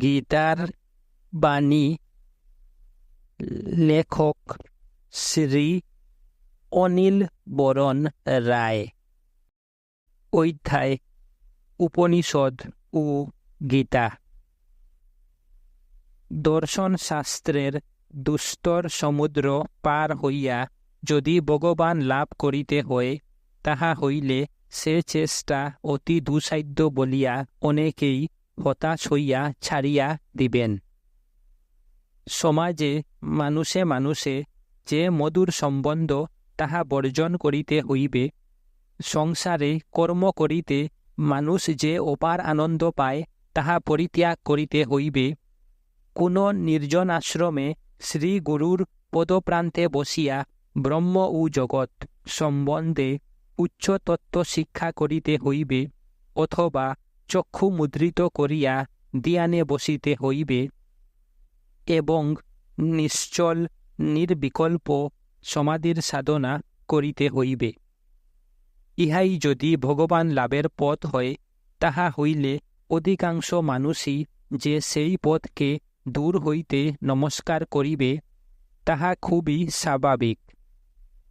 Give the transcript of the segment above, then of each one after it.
গীতার বাণী লেখক শ্রী অনিল বরণ রায়। অধ্যায় উপনিষদ ও গীতা। দর্শন শাস্ত্রের দুস্তর সমুদ্র পার হইয়া যদি ভগবান লাভ করিতে হয়, তাহা হইলে সে চেষ্টা অতি দুঃসাধ্য বলিয়া অনেকেই হতাশ হইয়া ছাড়িয়া দিবেন। সমাজে মানুষে মানুষে যে মধুর সম্বন্ধ, তাহা বর্জন করিতে হইবে। সংসারে কর্ম করিতে মানুষ যে অপার আনন্দ পায়, তাহা পরিত্যাগ করিতে হইবে। কোন নির্জন আশ্রমে শ্রী গুরুর পদপ্রান্তে বসিয়া ব্রহ্ম ও জগৎ সম্বন্ধে উচ্চ তত্ত্ব শিক্ষা করিতে হইবে, অথবা চক্ষু মুদ্রিত করিয়া ধ্যানে বসিতে হইবে এবং নিশ্চল নির্বিকল্প সমাধির সাধনা করিতে হইবে। ইহাই যদি ভগবান লাভের পথ হয়, তাহা হইলে অধিকাংশ মানুষই যে সেই পথকে দূর হইতে নমস্কার করিবে, তাহা খুবই স্বাভাবিক।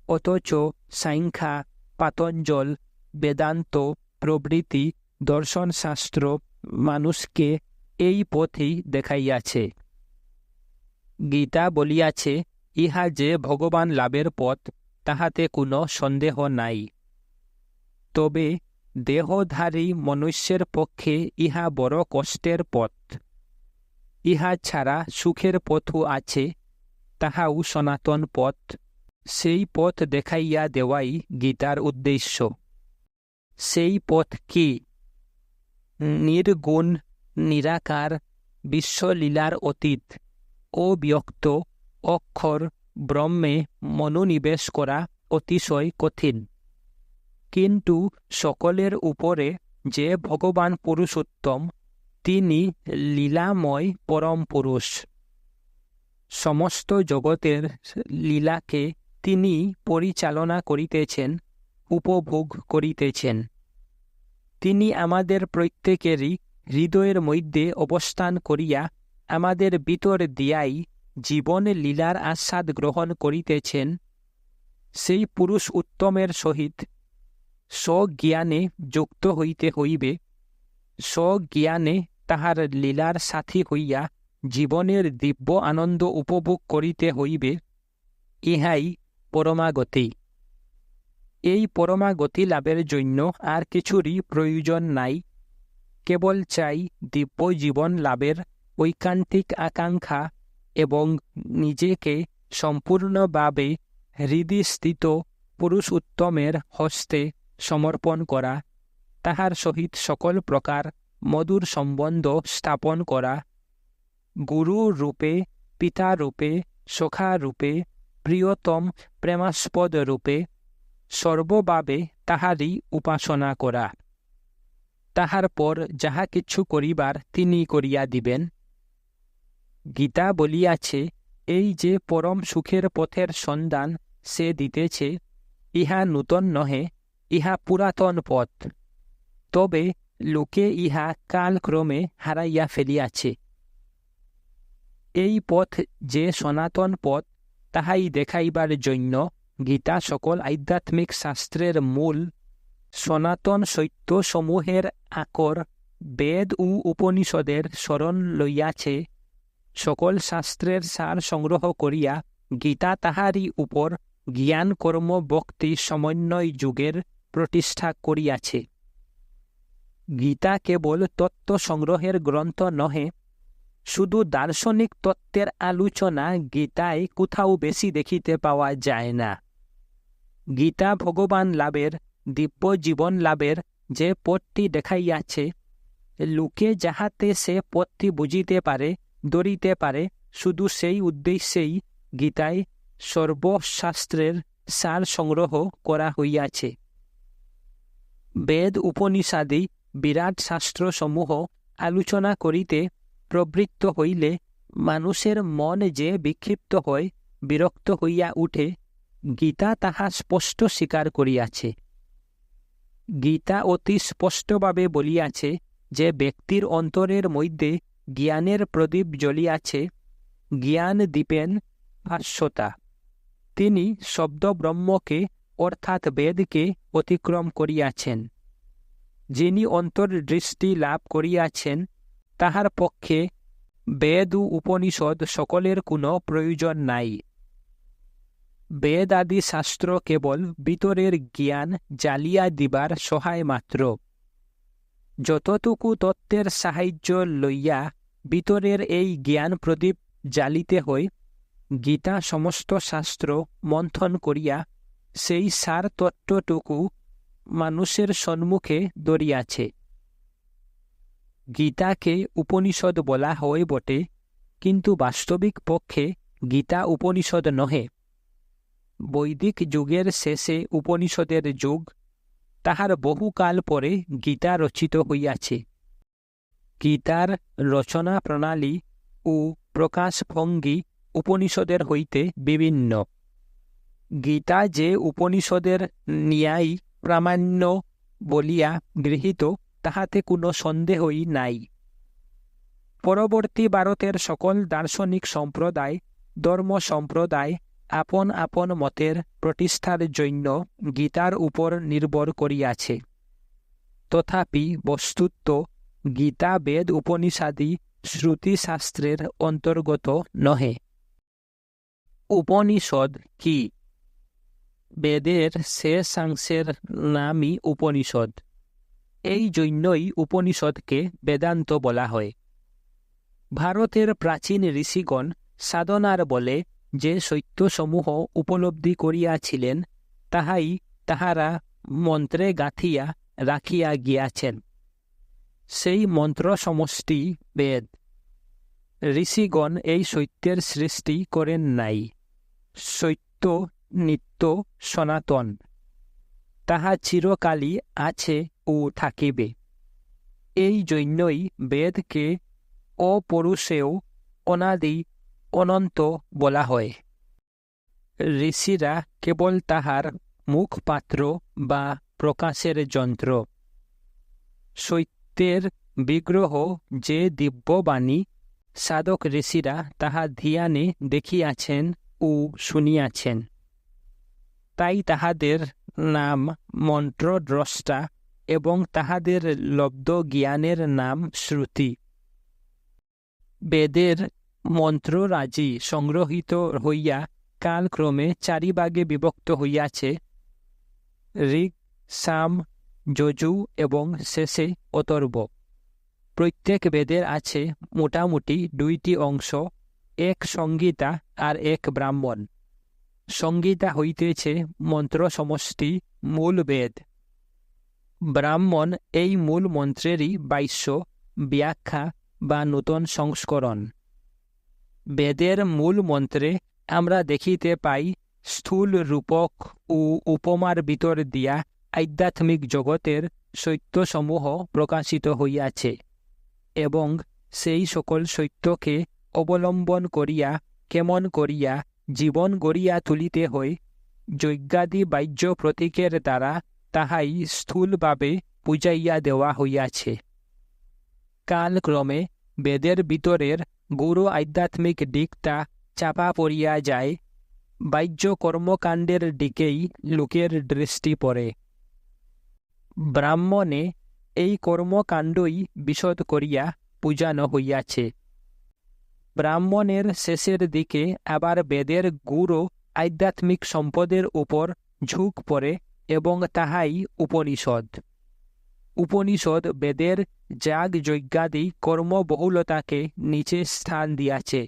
অথচ সাংখ্য, পাতঞ্জল, বেদান্ত প্রভৃতি দর্শনশাস্ত্র মানুষকে এই পথই দেখাইয়াছে। গীতা বলিয়াছে, ইহা যে ভগবান লাভের পথ, তাহাতে কোনো সন্দেহ নাই। তবে দেহধারী মনুষ্যের পক্ষে ইহা বড় কষ্টের পথ। ইহা ছাড়া সুখের পথও আছে, তাহাও সনাতন পথ। সেই পথ দেখাইয়া দেওয়াই গীতার উদ্দেশ্য। সেই পথ কি? নির্গুণ নিরাকার বিশ্বলীলার অতীত অব্যক্ত অক্ষর ব্রহ্মে মনোনিবেশ করা অতিশয় কঠিন। কিন্তু সকলের উপরে যে ভগবান পুরুষোত্তম, তিনি লীলাময় পরম পুরুষ। সমস্ত জগতের লীলাকে তিনি পরিচালনা করিতেছেন, উপভোগ করিতেছেন। তিনি আমাদের প্রত্যেকেরই হৃদয়ের মধ্যে অবস্থান করিয়া আমাদের ভিতর দিয়াই জীবন লীলার আস্বাদ গ্রহণ করিতেছেন। সেই পুরুষ উত্তমের সহিত স্বজ্ঞানে যুক্ত হইতে হইবে। স্বজ্ঞানে তাহার লীলার সাথী হইয়া জীবনের দিব্য আনন্দ উপভোগ করিতে হইবে। ইহাই পরমাগতি। এই পরমাগতি লাভের জন্য আর কিছুরই প্রয়োজন নাই। কেবল চাই দিব্য জীবন লাভের ঐকান্তিক আকাঙ্ক্ষা এবং নিজেকে সম্পূর্ণভাবে হৃদিস্থিত পুরুষ উত্তমের হস্তে সমর্পণ করা, তাহার সহিত সকল প্রকার মধুর সম্বন্ধ স্থাপন করা, গুরু রূপে, পিতা রূপে, সখা রূপে, প্রিয়তম প্রেমাস্পদ রূপে সর্বভাবে তাহারই উপাসনা করা। তাহার পর যাহা কিছু করিবার তিনি করিয়া দিবেন। গীতা বলিয়াছে, এই যে পরম সুখের পথের সন্ধান সে দিতেছে, ইহা নূতন নহে, ইহা পুরাতন পথ। তবে লোকে ইহা কালক্রমে হারাইয়া ফেলিয়াছে। এই পথ যে সনাতন পথ, তাহাই দেখাইবার জন্য গীতা সকল আধ্যাত্মিক শাস্ত্রের মূল। সনাতন সত্য সমূহের আকর বেদ ও উপনিষদের শরণ লইয়াছে। সকল শাস্ত্রের সার সংগ্রহ করিয়া গীতা তাহারই উপর জ্ঞান কর্ম ভক্তি সমন্বয় যুগের প্রতিষ্ঠা করিয়াছে। গীতা কেবল তত্ত্ব সংগ্রহের গ্রন্থ নহে। শুধু দার্শনিক তত্ত্বের আলোচনা গীতায় কোথাও বেশি দেখিতে পাওয়া যায় না। গীতা ভগবান লাভের, দিব্য জীবন লাভের যে পথটি দেখাইয়াছে, লোকে যাহাতে সে পথটি বুঝিতে পারে, ধরিতে পারে, শুধু সেই উদ্দেশ্যেই গীতায় সর্বশাস্ত্রের সার সংগ্রহ করা হইয়াছে। বেদ উপনিষাদি বিরাট শাস্ত্রসমূহ আলোচনা করিতে প্রবৃত্ত হইলে মানুষের মন যে বিক্ষিপ্ত হয়, বিরক্ত হইয়া উঠে, গীতা তাহা স্পষ্ট স্বীকার করিয়াছে। গীতা অতি স্পষ্টভাবে বলিয়াছে যে ব্যক্তির অন্তরের মধ্যে জ্ঞানের প্রদীপ জ্বলিয়াছে, জ্ঞান দীপেন ভাস্বতা। তিনি শব্দ ব্রহ্মকে অর্থাৎ বেদকে অতিক্রম করিয়াছেন। যিনি অন্তর্দৃষ্টি লাভ করিয়াছেন, তাহার পক্ষে বেদ ও উপনিষদ সকলের কোনো প্রয়োজন নাই। বেদ আদি শাস্ত্র কেবল ভিতরের জ্ঞান জ্বালিয়া দিবার সহায় মাত্র। যতটুকু তত্ত্বের সাহায্য লইয়া ভিতরের এই জ্ঞান প্রদীপ জ্বালিতে হয়, গীতা সমস্ত শাস্ত্র মন্থন করিয়া সেই সার তত্ত্বটুকু মানুষের সম্মুখে ধরিয়াছে। গীতাকে উপনিষদ বলা হয় বটে, কিন্তু বাস্তবিক পক্ষে গীতা উপনিষদ নহে। বৈদিক যুগের শেষে উপনিষদের যুগ, তাহার বহুকাল পরে গীতা রচিত হইয়াছে। গীতার রচনা প্রণালী ও প্রকাশভঙ্গি উপনিষদের হইতে বিভিন্ন। গীতা যে উপনিষদের ন্যায় প্রামাণ্য বলিয়া গৃহীত, তাহাতে কোনো সন্দেহই নাই। পরবর্তী ভারতের সকল দার্শনিক সম্প্রদায়, ধর্ম সম্প্রদায় আপন আপন মতের প্রতিষ্ঠার জন্য গীতার উপর নির্ভর করিয়াছে। তথাপি বস্তুত গীতা বেদ উপনিষাদি শ্রুতিশাস্ত্রের অন্তর্গত নহে। উপনিষদ কি? বেদের শেষাংশের নামই উপনিষদ। এই জন্যই উপনিষদকে বেদান্ত বলা হয়। ভারতের প্রাচীন ঋষিগণ সাধনার বলে যে সত্যসমূহ উপলব্ধি করিয়াছিলেন, তাহাই তাহারা মন্ত্রে গাঁথিয়া রাখিয়া গিয়াছেন। সেই মন্ত্র সমষ্টি বেদ। ঋষিগণ এই সত্যের সৃষ্টি করেন নাই। সত্য নিত্য সনাতন, তাহা চিরকালই আছে ও থাকিবে। এই জন্যই বেদকে অপৌরুষেয়, অনাদি, অনন্ত বলা হয়। ঋষিরা কেবল তাহার মুখপাত্র বা প্রকাশের যন্ত্র। সত্যের বিগ্রহ যে দিব্যবাণী, সাধক ঋষিরা তাহা ধ্যানে দেখিয়াছেন ও শুনিয়াছেন। তাই তাহাদের নাম মন্ত্রদ্রষ্টা এবং তাহাদের লব্ধ জ্ঞানের নাম শ্রুতি। বেদের মন্ত্ররাজি সংগ্রহীত হইয়া কালক্রমে চারি ভাগে বিভক্ত হইয়াছে: ঋক্, সাম, যজু এবং শেষে অথর্ব। প্রত্যেক বেদের আছে মোটামুটি দুইটি অংশ, এক সংহিতা আর এক ব্রাহ্মণ। সংহিতা হইতেছে মন্ত্র সমষ্টি, মূল বেদ। ব্রাহ্মণ এই মূল মন্ত্রেরই বাক্য, ব্যাখ্যা বা নূতন সংস্করণ। বেদের মূল মন্ত্রে আমরা দেখিতে পাই স্থূল রূপক ও উপমার ভিতর দিয়া আধ্যাত্মিক জগতের সত্যসমূহ প্রকাশিত হইয়াছে, এবং সেই সকল সত্যকে অবলম্বন করিয়া কেমন করিয়া জীবন গড়িয়া তুলিতে হয়, যজ্ঞাদি বাহ্য প্রতীকের দ্বারা তাহাই স্থূলভাবে বুঝাইয়া দেওয়া হইয়াছে। কালক্রমে বেদের ভিতরের গৌর আধ্যাত্মিক দিকটা চাপা পড়িয়া যায়, বাহ্য কর্মকাণ্ডের দিকেই লোকের দৃষ্টি পড়ে। ব্রাহ্মণে এই কর্মকাণ্ডই বিশদ করিয়া বুঝানো হইয়াছে। ব্রাহ্মণের শেষের দিকে আবার বেদের গৌর আধ্যাত্মিক সম্পদের উপর ঝুঁক পড়ে, এবং তাহাই উপনিষদ। উপনিষদ বেদের যাগ যজ্ঞাদি কর্মবহুলতাকে নিচে স্থান দিয়াছে।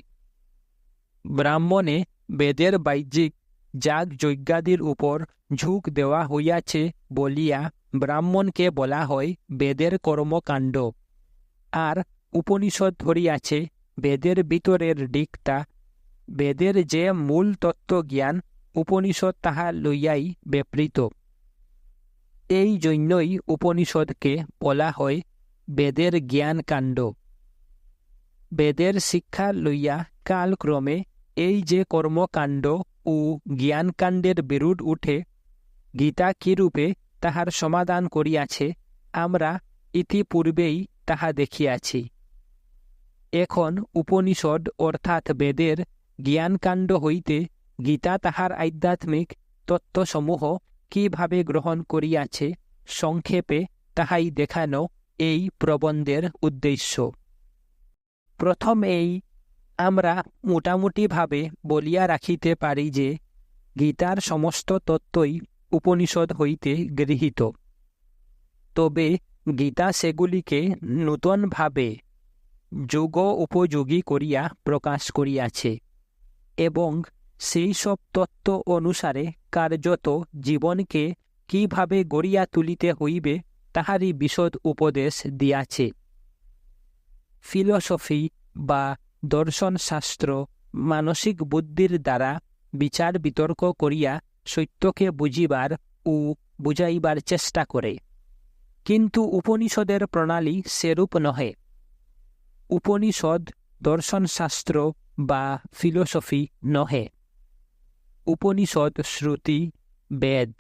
ব্রাহ্মণে বেদের বাহ্যিক যাগ যজ্ঞাদির উপর ঝুঁক দেওয়া হইয়াছে বলিয়া ব্রাহ্মণকে বলা হয় বেদের কর্মকাণ্ড, আর উপনিষদ ধরিয়াছে বেদের ভিতরের দিকটা। বেদের যে মূল তত্ত্বজ্ঞান, উপনিষদ তাহা লইয়াই ব্যাপৃত। এই জন্যই উপনিষদকে বলা হয় বেদের জ্ঞানকাণ্ড। বেদের শিক্ষা লইয়া কালক্রমে এই যে কর্মকাণ্ড ও জ্ঞানকাণ্ডের বিরোধ উঠে, গীতা কিরূপে তাহার সমাধান করিয়াছে আমরা ইতিপূর্বেই তাহা দেখিয়াছি। এখন উপনিষদ অর্থাৎ বেদের জ্ঞানকাণ্ড হইতে গীতা তাহার আধ্যাত্মিক তত্ত্বসমূহ কিভাবে গ্রহণ করিয়াছে সংক্ষেপে তাহাই দেখানো এই প্রবন্ধের উদ্দেশ্য। প্রথমেই আমরা মোটামুটিভাবে বলিয়া রাখিতে পারি যে গীতার সমস্ত তত্ত্বই উপনিষদ হইতে গৃহীত, তবে গীতা সেগুলিকে নূতনভাবে যুগ উপযোগী করিয়া প্রকাশ করিয়াছে এবং সেই সব তত্ত্ব অনুসারে কার্যত জীবনকে কিভাবে গড়িয়া তুলিতে হইবে তাহারই বিশদ উপদেশ দিয়াছে। ফিলসফি বা দর্শনশাস্ত্র মানসিক বুদ্ধির দ্বারা বিচার বিতর্ক করিয়া সত্যকে বুঝিবার ও বুঝাইবার চেষ্টা করে, কিন্তু উপনিষদের প্রণালী সেরূপ নহে। উপনিষদ দর্শনশাস্ত্র বা ফিলসফি নহে, উপনিষদ শ্রুতি বেদ।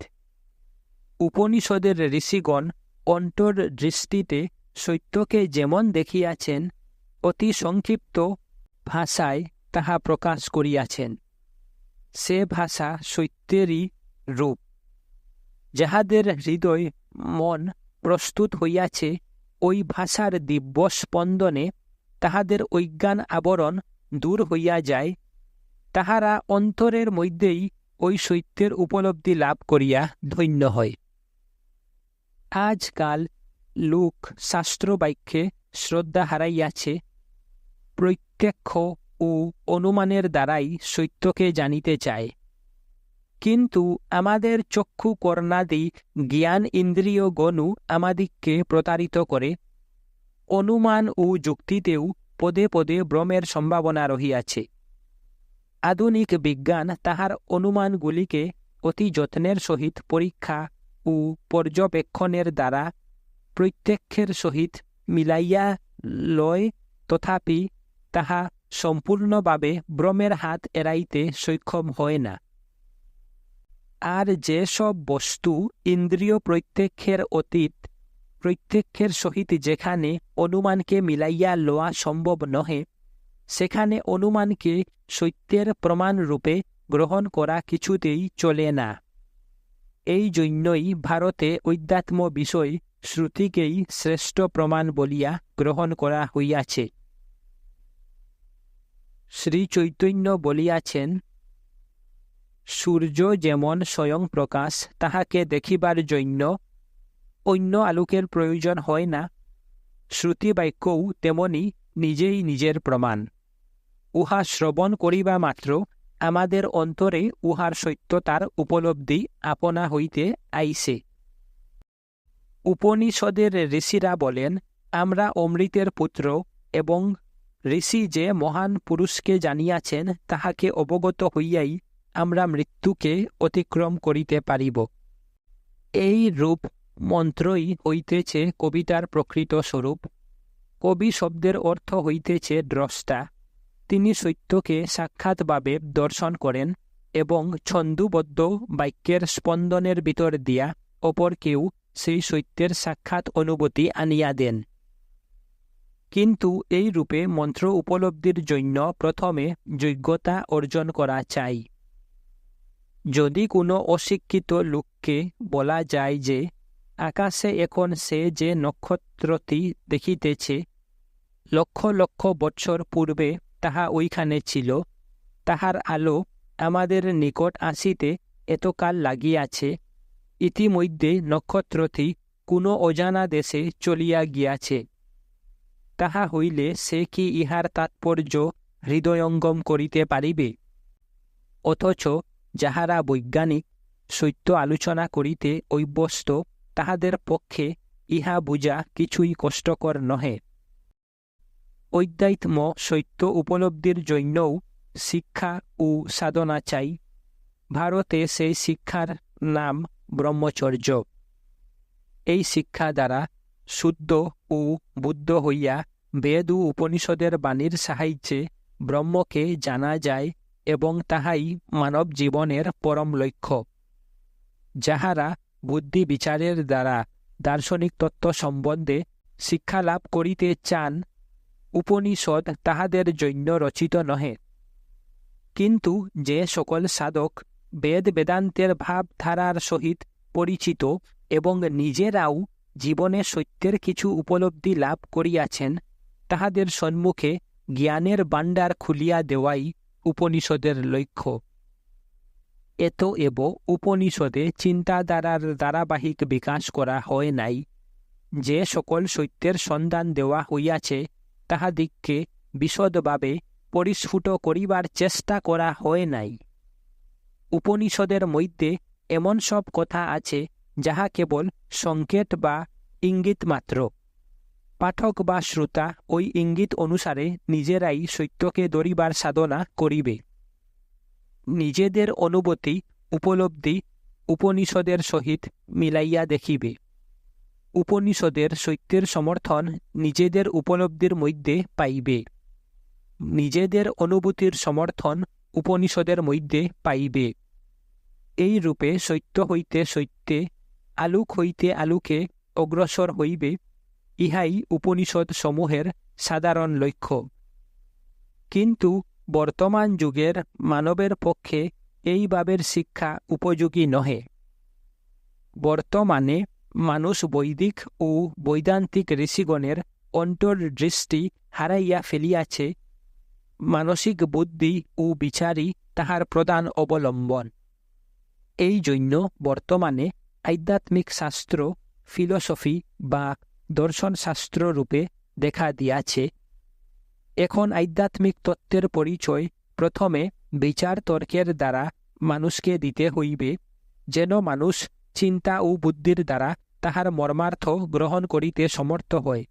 উপনিষদের ঋষিগণ অন্তর্দৃষ্টিতে সত্যকে যেমন দেখিয়াছেন অতি সংক্ষিপ্ত ভাষায় তাহা প্রকাশ করিয়াছেন। সে ভাষা সত্যেরই রূপ। যাহাদের হৃদয় মন প্রস্তুত হইয়াছে ওই ভাষার দিব্য স্পন্দনে তাহাদের অজ্ঞান আবরণ দূর হইয়া যায়, তাহারা অন্তরের মধ্যেই ওই সত্যের উপলব্ধি লাভ করিয়া ধন্য হয়। আজকাল লোক শাস্ত্রবাক্যে শ্রদ্ধা হারাইয়াছে, প্রত্যক্ষ ও অনুমানের দ্বারাই সত্যকে জানিতে চায়। কিন্তু আমাদের চক্ষু কর্ণাদি জ্ঞান ইন্দ্রিয় গণু আমাদিগকে প্রতারিত করে। অনুমান ও যুক্তিতেও পদে পদে ভ্রমের সম্ভাবনা রহিয়াছে। আধুনিক বিজ্ঞান তাহার অনুমানগুলিকে অতি যত্নের সহিত পরীক্ষা ও পর্যবেক্ষণের দ্বারা প্রত্যক্ষের সহিত মিলাইয়া লয়, তথাপি তাহা সম্পূর্ণভাবে ভ্রমের হাত এড়াইতে সক্ষম হয় না। আর যে সব বস্তু ইন্দ্রিয় প্রত্যক্ষের অতীত, প্রত্যক্ষের সহিত যেখানে অনুমানকে মিলাইয়া লওয়া সম্ভব নহে, সেখানে অনুমানকে সত্যের প্রমাণরূপে গ্রহণ করা কিছুতেই চলে না। এই জন্যই ভারতে অধ্যাত্ম বিষয় শ্রুতিকেই শ্রেষ্ঠ প্রমাণ বলিয়া গ্রহণ করা হইয়াছে। শ্রী চৈতন্য বলিয়াছেন, সূর্য যেমন স্বয়ং প্রকাশ, তাহাকে দেখিবার জন্য অন্য আলোকের প্রয়োজন হয় না, শ্রুতিবাক্যও তেমনি নিজেই নিজের প্রমাণ। উহা শ্রবণ করিবা মাত্র আমাদের অন্তরে উহার সত্যতার উপলব্ধি আপনা হইতে আইসে। উপনিষদের ঋষিরা বলেন, আমরা অমৃতের পুত্র এবং ঋষি যে মহান পুরুষকে জানিয়াছেন তাহাকে অবগত হইয়াই আমরা মৃত্যুকে অতিক্রম করিতে পারিব। এই রূপ মন্ত্রই হইতেছে কবিতার প্রকৃত স্বরূপ। কবি শব্দের অর্থ হইতেছে দ্রষ্টা। তিনি সত্যকে সাক্ষাৎভাবে দর্শন করেন এবং ছন্দোবদ্ধ বাক্যের স্পন্দনের ভিতর দিয়া অপরকেও সেই সত্যের সাক্ষাৎ অনুভূতি আনিয়া দেন। কিন্তু এই রূপে মন্ত্র উপলব্ধির জন্য প্রথমে যোগ্যতা অর্জন করা চাই। যদি কোনো অশিক্ষিত লোককে বলা যায় যে আকাশে এখন সে যে নক্ষত্রটি দেখিতেছে, লক্ষ লক্ষ বৎসর পূর্বে তাহা ওইখানে ছিল, তাহার আলো আমাদের নিকট আসিতে এতকাল লাগিয়াছে, ইতিমধ্যে নক্ষত্রটি কোনো অজানা দেশে চলিয়া গিয়াছে, তাহা হইলে সে কি ইহার তাৎপর্য হৃদয়ঙ্গম করিতে পারিবে? অথচ যাহারা বৈজ্ঞানিক সত্য আলোচনা করিতে অভ্যস্ত, তাহাদের পক্ষে ইহা বুঝা কিছুই কষ্টকর নহে। অধ্যাত্ম সত্য উপলব্ধির জন্যও শিক্ষা ও সাধনা চাই। ভারতে সেই শিক্ষার নাম ব্রহ্মচর্য। এই শিক্ষা দ্বারা শুদ্ধ ও বুদ্ধ হইয়া বেদ ও উপনিষদের বাণীর সাহায্যে ব্রহ্মকে জানা যায় এবং তাহাই মানব জীবনের পরম লক্ষ্য। যাহারা বুদ্ধি বিচারের দ্বারা দার্শনিক তত্ত্ব সম্বন্ধে শিক্ষা লাভ করিতে চান, উপনিষদ তাহাদের জন্য রচিত নহে। কিন্তু যে সকল সাধক বেদ বেদান্তের ভাবধারার সহিত পরিচিত এবং নিজেরাও জীবনে সত্যের কিছু উপলব্ধি লাভ করিয়াছেন, তাহাদের সম্মুখে জ্ঞানের ভাণ্ডার খুলিয়া দেওয়াই উপনিষদের লক্ষ্য। এতএব উপনিষদে চিন্তাধারার ধারাবাহিক বিকাশ করা হয় নাই। যে সকল সত্যের সন্ধান দেওয়া হইয়াছে তাহাদিগকে বিশদভাবে পরিস্ফুট করিবার চেষ্টা করা হয় নাই। উপনিষদের মধ্যে এমন সব কথা আছে যাহা কেবল সংকেত বা ইঙ্গিত মাত্র। পাঠক বা শ্রোতা ওই ইঙ্গিত অনুসারে নিজেরাই সত্যকে ধরিবার সাধনা করিবে। নিজেদের অনুভূতি উপলব্ধি উপনিষদের সহিত মিলাইয়া দেখিবে। উপনিষদের সত্যের সমর্থন নিজেদের উপলব্ধির মধ্যে পাইবে। নিজেদের অনুভূতির সমর্থন উপনিষদের মধ্যে পাইবে। এই রূপে সত্য হইতে সত্যে, আলোক হইতে আলোকে অগ্রসর হইবে। ইহাই উপনিষদ সমূহের সাধারণ লক্ষ্য। কিন্তু বর্তমান যুগের মানবের পক্ষে এই ভাবের শিক্ষা উপযোগী নহে। বর্তমানে মানুষ বৈদিক ও বৈদান্তিক ঋষিগণের অন্তর্দৃষ্টি হারাইয়া ফেলিয়াছে। মানসিক বুদ্ধি ও বিচারই তাহার প্রধান অবলম্বন। এই জন্য বর্তমানে আধ্যাত্মিক শাস্ত্র ফিলসফি বা দর্শনশাস্ত্র রূপে দেখা দিয়াছে। এখন আধ্যাত্মিক তত্ত্বের পরিচয় প্রথমে বিচার তর্কের দ্বারা মানুষকে দিতে হইবে, যেন মানুষ চিন্তা ও বুদ্ধির দ্বারা তাহার মর্মার্থ গ্রহণ করিতে সমর্থ হয়।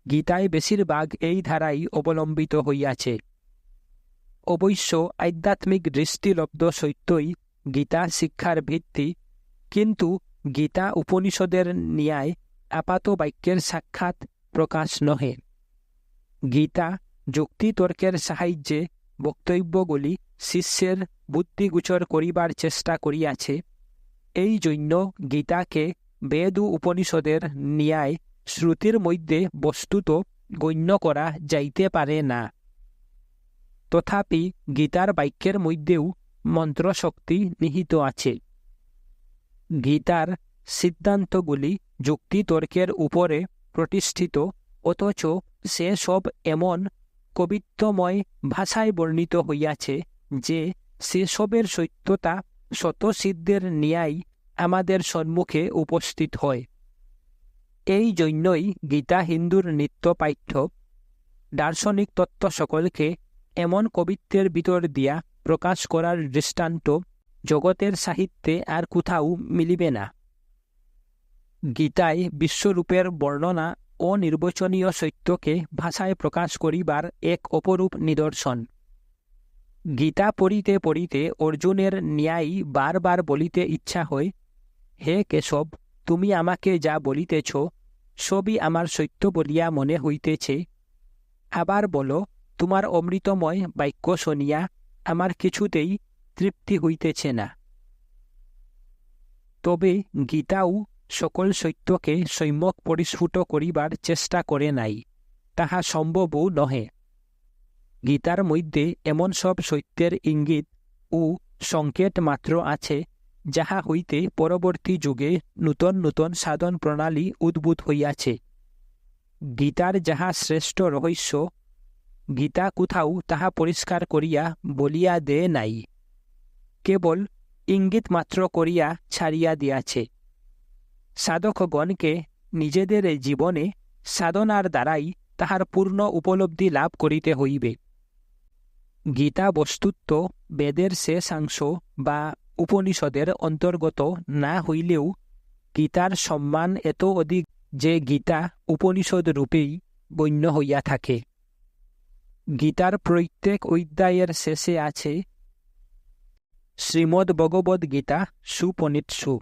গীতায় বেশিরভাগ এই ধারাই অবলম্বিত হইয়াছে। অবশ্য আধ্যাত্মিক দৃষ্টিলব্ধ সত্যই গীতা শিক্ষার ভিত্তি, কিন্তু গীতা উপনিষদের ন্যায় আপাত বাক্যের সাক্ষাৎ প্রকাশ নহে। গীতা যুক্তিতর্কের সাহায্যে বক্তব্যগুলি শিষ্যের বুদ্ধিগোচর করিবার চেষ্টা করিয়াছে। এই জন্য গীতাকে বেদ ও উপনিষদের ন্যায় শ্রুতির মধ্যে বস্তুত গণ্য করা যাইতে পারে না। তথাপি গীতার বাক্যের মধ্যেও মন্ত্রশক্তি নিহিত আছে। গীতার সিদ্ধান্তগুলি যুক্তিতর্কের উপরে প্রতিষ্ঠিত, অথচ সে সব এমন কবিত্বময় ভাষায় বর্ণিত হইয়াছে যে সেসবের সত্যতা স্বতঃসিদ্ধের ন্যায় আমাদের সম্মুখে উপস্থিত হয়। এই জন্যই গীতা হিন্দুর নিত্যপাঠ্য। দার্শনিক তত্ত্ব সকলকে এমন কবিত্বের ভিতর দিয়া প্রকাশ করার দৃষ্টান্ত জগতের সাহিত্যে আর কোথাও মিলিবে না। গীতায় বিশ্বরূপের বর্ণনা অনির্বচনীয় সত্যকে ভাষায় প্রকাশ করিবার এক অপরূপ নিদর্শন। গীতা পড়িতে পড়িতে অর্জুনের ন্যায় বারবার বলিতে ইচ্ছা হয়, হে কেশব, তুমি আমাকে যা বলিতেছ সবই আমার সত্য বলিয়া মনে হইতেছে। আবার বলো, তোমার অমৃতময় বাক্য শুনিয়া আমার কিছুতেই তৃপ্তি হইতেছে না। তবে গীতাও সকল সত্যকে সম্যক পরিস্ফুট করিবার চেষ্টা করে নাই, তাহা সম্ভবও নহে। গীতার মধ্যে এমন সব সত্যের ইঙ্গিত ও সংকেত মাত্র আছে যাহা হইতে পরবর্তী যুগে নূতন নূতন সাধন প্রণালী উদ্ভূত হইয়াছে। গীতার যাহা শ্রেষ্ঠ রহস্য, গীতা কোথাও তাহা পরিষ্কার করিয়া বলিয়া দেয় নাই, কেবল ইঙ্গিত মাত্র করিয়া ছাড়িয়া দিয়াছে। সাধকগণকে নিজেদের জীবনে সাধনার দ্বারাই তাহার পূর্ণ উপলব্ধি লাভ করিতে হইবে। গীতা বস্তুত বেদের শেষাংশ বা উপনিষদের অন্তর্গত না হইলেও গীতার সম্মান এত অধিক যে গীতা উপনিষদ রূপেই গণ্য হইয়া থাকে। গীতার প্রত্যেক অধ্যায়ের শেষে আছে শ্রীমদ্ ভগবদ্ গীতা সুপনিৎসু।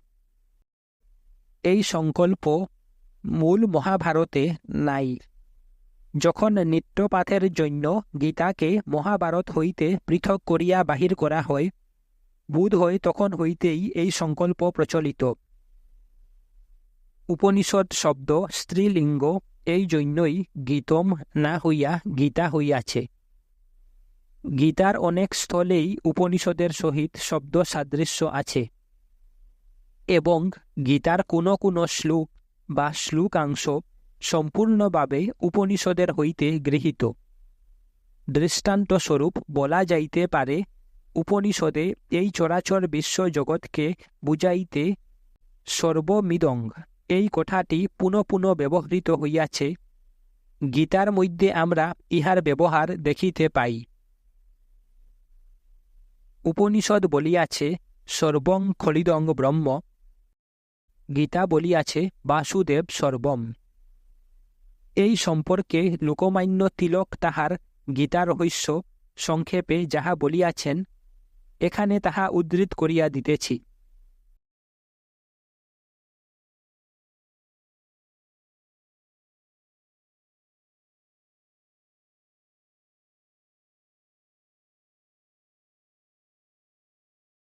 এই সংকল্প মূল মহাভারতে নাই। যখন নিত্যপাঠের জন্য গীতাকে মহাভারত হইতে পৃথক করিয়া বাহির করা হয়, বোধ হয় তখন হইতেই এই সংকল্প প্রচলিত। উপনিষদ শব্দ স্ত্রীলিঙ্গ এই জন্যই গীতম না হইয়া গীতা হইয়াছে। গীতার অনেক স্থলেই উপনিষদের সহিত শব্দ সাদৃশ্য আছে, এবং গীতার কোনো কোনো শ্লোক বা শ্লোকাংশ সম্পূর্ণভাবে উপনিষদের হইতে গৃহীত। দৃষ্টান্তস্বরূপ বলা যাইতে পারে, উপনিষদে এই চরাচর বিশ্ব জগৎকে বুঝাইতে সর্বমিদং এই কথাটি পুনঃ পুনঃ ব্যবহৃত হইয়াছে। গীতার মধ্যে আমরা ইহার ব্যবহার দেখিতে পাই। উপনিষদ বলিয়াছে সর্বং খলিদং ব্রহ্ম, গীতা বলিয়াছে বাসুদেব সর্বম। এই সম্পর্কে লোকমান্য তিলক তাহার গীতা রহস্য সংক্ষেপে যাহা বলিয়াছেন, এখানে তাহা উদ্ধৃত করিয়া দিতেছি।